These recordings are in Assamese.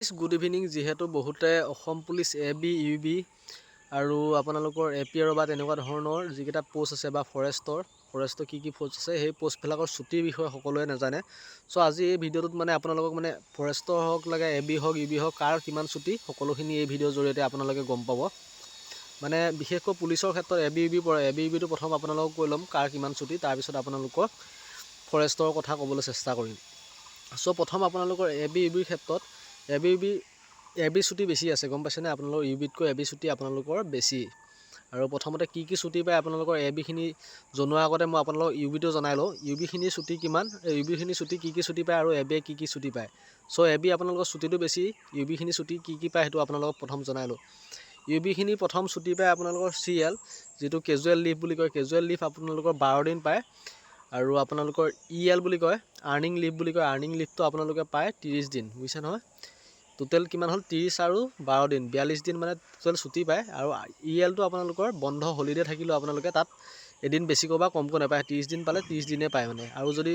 Good evening. যিহেতু বহুতে অসম পুলিচ AB UB আৰু আপোনালোকৰ APR বা তেনেকুৱা ধৰণৰ যিকেইটা পোষ্ট আছে বা ফৰেষ্টৰ কি পোষ্ট আছে সেই পোষ্টবিলাকৰ ছুটিৰ বিষয়ে সকলোৱে নাজানে। চ' আজি এই ভিডিঅ'টোত মানে আপোনালোকক মানে ফৰেষ্টৰ হওক লাগে AB হওক UB হওক কাৰ কিমান ছুটি সকলোখিনি এই ভিডিঅ'ৰ জৰিয়তে আপোনালোকে গম পাব। মানে বিশেষকৈ পুলিচৰ ক্ষেত্ৰত AB UB পৰে। AB UBটো প্ৰথম আপোনালোকক কৈ ল'ম কাৰ কিমান ছুটি, তাৰপিছত আপোনালোকক ফৰেষ্টৰ কথা ক'বলৈ চেষ্টা কৰিম। চ' প্ৰথম আপোনালোকৰ AB UBৰ ক্ষেত্ৰত AB ছুটি বেছি আছে, গম পাইছেনে? আপোনালোকৰ UBতকৈ AB ছুটি আপোনালোকৰ বেছি। আৰু প্ৰথমতে কি ছুটি পায় আপোনালোকৰ ABখিনি জনোৱাৰ আগতে মই আপোনালোকক UBটো জনাই লওঁ। UBখিনিৰ ছুটি কিমান, UBখিনিৰ ছুটি কি ছুটি পায় আৰু AB কি ছুটি পায়। চ' AB আপোনালোকৰ ছুটিটো বেছি, UBখিনি ছুটি কি পায় সেইটো আপোনালোকক প্ৰথম জনাই লওঁ। UBখিনি প্ৰথম ছুটি পায় আপোনালোকৰ CL, যিটো কেজুৱেল লিভ বুলি কয়। কেজুৱেল লিভ আপোনালোকৰ 12 দিন পায়। আৰু আপোনালোকৰ EL বুলি কয়, আৰ্নিং লিভ বুলি কয়। আৰ্নিং লিভটো আপোনালোকে পায় 30 দিন, বুজিছে নহয়? টোটেল কিমান হ'ল 30 আৰু 12 দিন, 42 দিন মানে টোটেল ছুটি পায়। আৰু ELটো আপোনালোকৰ বন্ধ হলিডে থাকিলেও আপোনালোকে তাত এদিন বেছিকৈ বা কমকৈ নাপায়। 30 দিন পালে 30 দিনে পায় মানে। আৰু যদি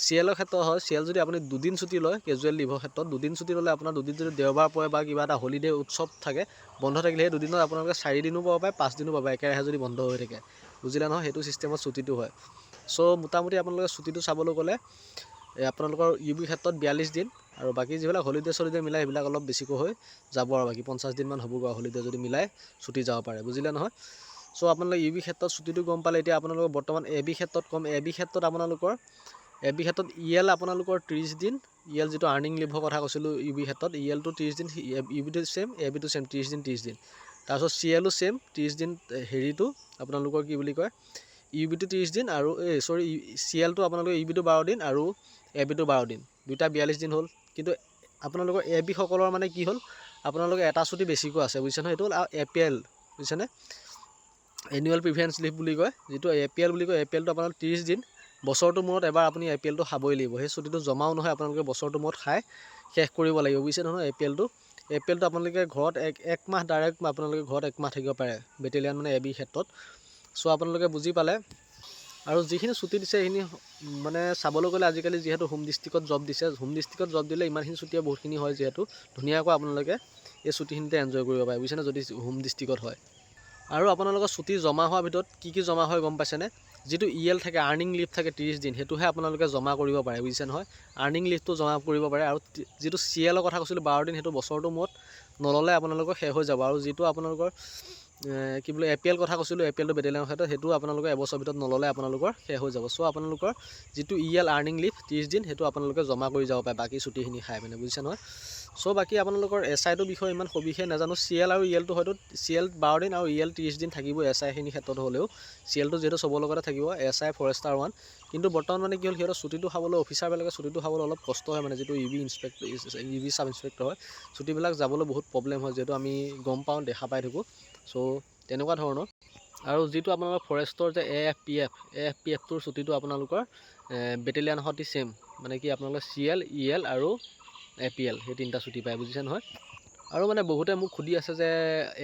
CLৰ ক্ষেত্ৰত হয়, CL যদি আপুনি 2 দিন ছুটি লয়, কেজুৱেল লিভৰ ক্ষেত্ৰত 2 দিন ছুটি ল'লে আপোনাৰ 2 দিন যদি দেওবাৰ পৰে বা কিবা এটা হলিডে উৎসৱ থাকে বন্ধ থাকিলে সেই 2 দিনত আপোনালোকে 4 দিনো পাব পাৰে, 5 দিনো পাব পাৰে, একেৰাহে যদি বন্ধ হৈ থাকে, বুজিলে নহয়? সেইটো ছিষ্টেমত ছুটিটো হয়। চ' মোটামুটি আপোনালোকে ছুটিটো চাবলৈ গ'লে আপোনালোকৰ UB ক্ষেত্ৰত 42 দিন, আৰু বাকী যিবিলাক হলিডে চলিডে মিলাই সেইবিলাক অলপ বেছিকৈ হৈ যাব, আৰু বাকী 50 দিনমান হ'বগৈ হলিডে যদি মিলাই ছুটি যাব পাৰে, বুজিলে নহয়? চ' আপোনালোকে UB ক্ষেত্ৰত ছুটিটো গম পালে। এতিয়া আপোনালোকৰ বৰ্তমান AB ক্ষেত্ৰত কম। AB ক্ষেত্ৰত আপোনালোকৰ EL আপোনালোকৰ 30 দিন। EL যিটো আৰ্নিং লিভৰ কথা কৈছিলোঁ UB ক্ষেত্ৰত, ELটো 30 দিন, UBটো ছেম, ABটো ছেম 30 দিন 30 দিন। তাৰপিছত CLও ছেম 30 দিন। হেৰিটো আপোনালোকৰ কি বুলি কয়, UBটো 30 দিন আৰু CLটো আপোনালোকৰ UBটো 12 দিন আৰু ABটো 12 দিন, দুইটা 42 দিন হ'ল। কিন্তু আপোনালোকৰ AB সকলৰ মানে কি হ'ল, আপোনালোকে এটা ছুটি বেছিকৈ আছে, বুজিছে নহয়? এইটো হ'ল APL, বুজিছেনে? এনুৱেল প্ৰিফাৰেঞ্চ লিভ বুলি কয়, যিটো APL বুলি কয়। APLটো আপোনালোকৰ 30 দিন, বছৰটোৰ মূৰত এবাৰ আপুনি APLটো খাবই লাগিব। সেই ছুটিটো জমাও নহয়, আপোনালোকে বছৰটোৰ মূৰত খাই শেষ কৰিব লাগিব, বুজিছে নহয়? APLটো আপোনালোকে ঘৰত এক মাহ ডাইৰেক্ট আপোনালোকে ঘৰত 1 মাহ থাকিব পাৰে বেটেলিয়ান মানে AB ক্ষেত্ৰত। চ' আপোনালোকে বুজি পালে। আৰু যিখিনি ছুটি দিছে সেইখিনি মানে চাবলৈ গ'লে আজিকালি যিহেতু হোম ডিষ্ট্ৰিক্টত জব দিছে, হোম ডিষ্ট্ৰিক্টত জব দিলে ইমানখিনি ছুটিয়ে বহুতখিনি হয়, যিহেতু ধুনীয়াকৈ আপোনালোকে এই ছুটিখিনিতে এনজয় কৰিব পাৰে, বুজিছেনে? যদি হোম ডিষ্ট্ৰিক্টত হয়। আৰু আপোনালোকৰ ছুটি জমা হোৱাৰ ভিতৰত কি জমা হয় গম পাইছেনে? যিটো EL থাকে, আৰ্নিং লিভ থাকে 30 দিন, সেইটোহে আপোনালোকে জমা কৰিব পাৰে, বুজিছে নহয়? আৰ্নিং লিভটো জমা কৰিব পাৰে। আৰু যিটো CLৰ কথা কৈছিলোঁ 12 দিন, সেইটো বছৰটোৰ মূৰত নল'লে আপোনালোকৰ শেষ হৈ যাব। আৰু যিটো আপোনালোকৰ কি বোলে APL কথা কৈছিলোঁ, APLটো বেটেলিয়ানৰ ক্ষেত্ৰত, সেইটো আপোনালোকৰ এবছৰৰ ভিতৰত নল'লে আপোনালোকৰ শেষ হৈ যাব। চ' আপোনালোকৰ যিটো EL আৰ্নিং লিভ 30 দিন, সেইটো আপোনালোকে জমা কৰি যাব পাৰে বাকী ছুটিখিনি খাই মানে, বুজিছে নহয়? চ' বাকী আপোনালোকৰ SIটোৰ বিষয়ে ইমান সবিশেষ নাজানো। CL আৰু ELটো হয়তো CL 12 দিন আৰু EL 30 দিন থাকিবই SIখিনিৰ ক্ষেত্ৰত হ'লেও। CLটো যিহেতু চবৰ লগতে থাকিব, SI ফৰেষ্টাৰ 1। কিন্তু বৰ্তমান মানে কি হ'ল, সিহঁতৰ ছুটিটো খাবলৈ, অফিচাৰবিলাকে ছুটিটো খাবলৈ অলপ কষ্ট হয় মানে, যিটো UB চাব ইনস্পেক্টৰ হয়, ছুটিবিলাক যাবলৈ বহুত প্ৰব্লেম হয়, যিহেতু আমি গম পাওঁ, দেখা পাই থাকোঁ। চ' তেনেকুৱা ধৰণৰ। আৰু যিটো আপোনালোকৰ ফৰেষ্টৰ যে AFPFটোৰ ছুটিটো আপোনালোকৰ বেটেলিয়ানৰ সৈতে ছেম, মানে কি আপোনালোকৰ CL EL আৰু APL সেই 3টা ছুটি পায়, বুজিছে নহয়? আৰু মানে বহুতে মোক সুধি আছে যে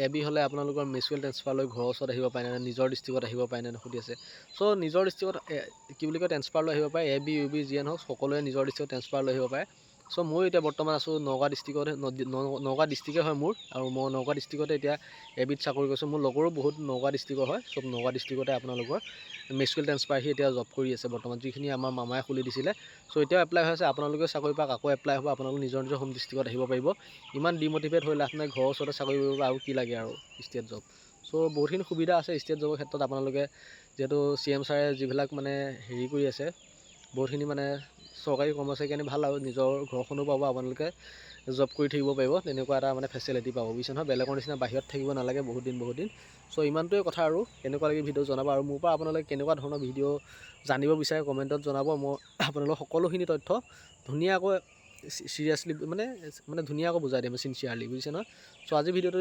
AB হ'লে আপোনালোকৰ মিউচুৱেল ট্ৰেন্সফাৰ লৈ ঘৰৰ ওচৰত আহিব পাৰে নে, নিজৰ ডিষ্ট্ৰিক্টত আহিব পাৰে নে সুধি আছে। চ' নিজৰ ডিষ্ট্ৰিক্টত কি বুলি কয় ট্ৰেন্সফাৰ লৈ আহিব পাৰে। AB UB যিয়ে নহওক সকলোৱে নিজৰ ডিষ্ট্ৰিক্টত ট্ৰেন্সফাৰ লৈ আহিব পাৰে। চ' মই এতিয়া বৰ্তমান আছোঁ নগাঁও ডিষ্ট্ৰিক্টত, নগাঁও ডিষ্ট্ৰিক্টে হয় মোৰ, আৰু মই নগাঁও ডিষ্ট্ৰিক্টতে এতিয়া ABত চাকৰি কৰিছোঁ। মোৰ লগৰো বহুত নগাঁও ডিষ্ট্ৰিক্টৰ হয়, চব নগাঁও ডিষ্ট্ৰিক্টতে আপোনালোকৰ মিউচুৱেল ট্ৰেন্সফাৰ সি এতিয়া জব কৰি আছে বৰ্তমান, যিখিনি আমাৰ মামাই খুলি দিছিলে। চ' এতিয়াও এপ্লাই হৈ আছে, আপোনালোকেও চাকৰি পাওক, আকৌ এপ্লাই হ'ব, আপোনালোকে নিজৰ হোম ডিষ্ট্ৰিক্টত আহিব পাৰিব। ইমান ডিম'টিভেট হৈ লাভ নাই, ঘৰৰ ওচৰতে চাকৰি কৰিব আৰু কি লাগে আৰু ষ্টেট জব। চ' বহুতখিনি সুবিধা আছে ষ্টেট জবৰ ক্ষেত্ৰত। আপোনালোকে যিহেতু CM ছাৰে যিবিলাক মানে হেৰি কৰি আছে, বহুতখিনি মানে চৰকাৰী কৰ্মচাৰীৰ কাৰণে ভাল, আৰু নিজৰ ঘৰখনো পাব, আপোনালোকে জব কৰি থাকিব পাৰিব, তেনেকুৱা এটা মানে ফেচিলিটি পাব, বুজিছে নহয়? বেলেগৰ নিচিনা বাহিৰত থাকিব নালাগে বহুত দিন। চ' ইমানটোৱে কথা, আৰু কেনেকুৱা লাগে ভিডিঅ' জনাব। আৰু মোৰ পৰা আপোনালোকে কেনেকুৱা ধৰণৰ ভিডিঅ' জানিব বিচাৰে কমেণ্টত জনাব। মই আপোনালোকক সকলোখিনি তথ্য ধুনীয়াকৈ চিৰিয়াছলি মানে ধুনীয়াকৈ বুজাই দিম, চিনচিয়াৰলি, বুজিছে নহয়? চ' আজি ভিডিঅ'টো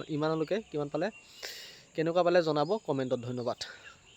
কিমান পালে কেনেকুৱা পালে জনাব কমেণ্টত। ধন্যবাদ।